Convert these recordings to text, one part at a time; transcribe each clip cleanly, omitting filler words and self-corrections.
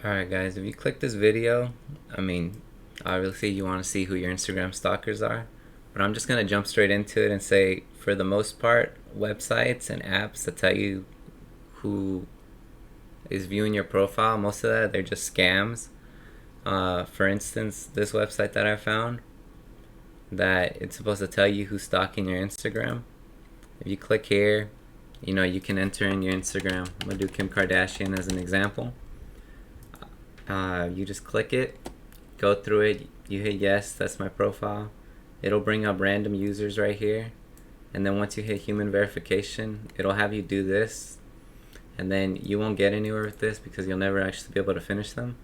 Alright guys, if you click this video, I mean, obviously you want to see who your Instagram stalkers are, but I'm just going to jump straight into it and say, for the most part, websites and apps that tell you who is viewing your profile, most of that, they're just scams. For instance, this website that I found, that it's supposed to tell you who's stalking your Instagram. If you click here, you can enter in your Instagram. I'm going to do Kim Kardashian as an example. You just click it, go through it, you hit yes, that's my profile. It'll bring up random users right here, and then once you hit human verification, it'll have you do this, and then you won't get anywhere with this because you'll never actually be able to finish them.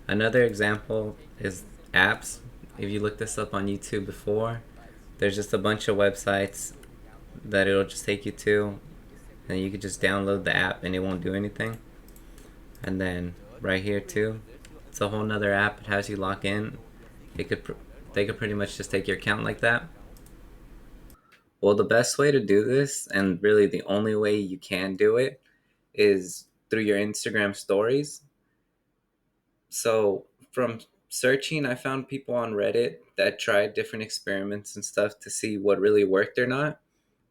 Another example is apps. If you look this up on YouTube before, there's just a bunch of websites that it'll just take you to, and you could just download the app and it won't do anything. And then right here too, it's a whole nother app. It has you log in. It could they could pretty much just take your account like that. Well, the best way to do this, and really the only way you can do it, is through your Instagram stories. So from searching, I found people on Reddit that tried different experiments and stuff to see what really worked or not.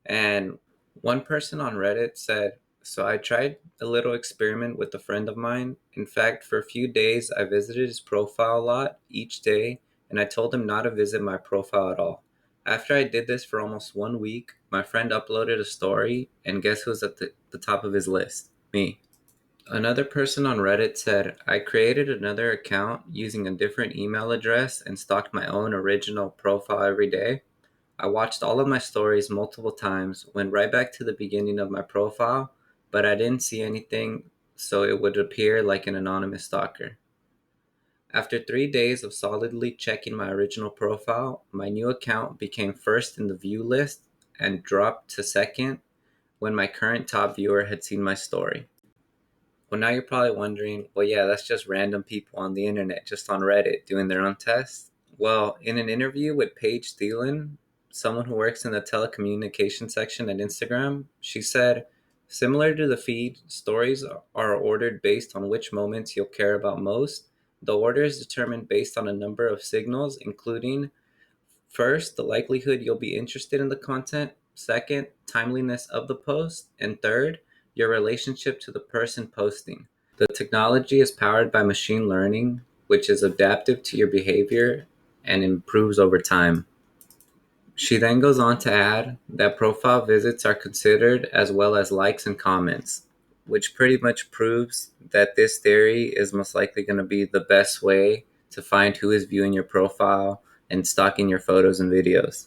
And one person on Reddit said, so I tried a little experiment with a friend of mine. In fact, for a few days, I visited his profile a lot each day, and I told him not to visit my profile at all. After I did this for almost 1 week, my friend uploaded a story, and guess who's at the top of his list? Me. Another person on Reddit said, I created another account using a different email address and stalked my own original profile every day. I watched all of my stories multiple times, went right back to the beginning of my profile, but I didn't see anything, so it would appear like an anonymous stalker. After 3 days of solidly checking my original profile, my new account became first in the view list and dropped to second when my current top viewer had seen my story. Well, now you're probably wondering, well, yeah, that's just random people on the internet, just on Reddit, doing their own tests. Well, in an interview with Paige Thielen, someone who works in the telecommunication section at Instagram, she said, similar to the feed, stories are ordered based on which moments you'll care about most. The order is determined based on a number of signals, including first, the likelihood you'll be interested in the content, second, timeliness of the post, and third, your relationship to the person posting. The technology is powered by machine learning, which is adaptive to your behavior and improves over time. She then goes on to add that profile visits are considered as well as likes and comments, which pretty much proves that this theory is most likely going to be the best way to find who is viewing your profile and stalking your photos and videos.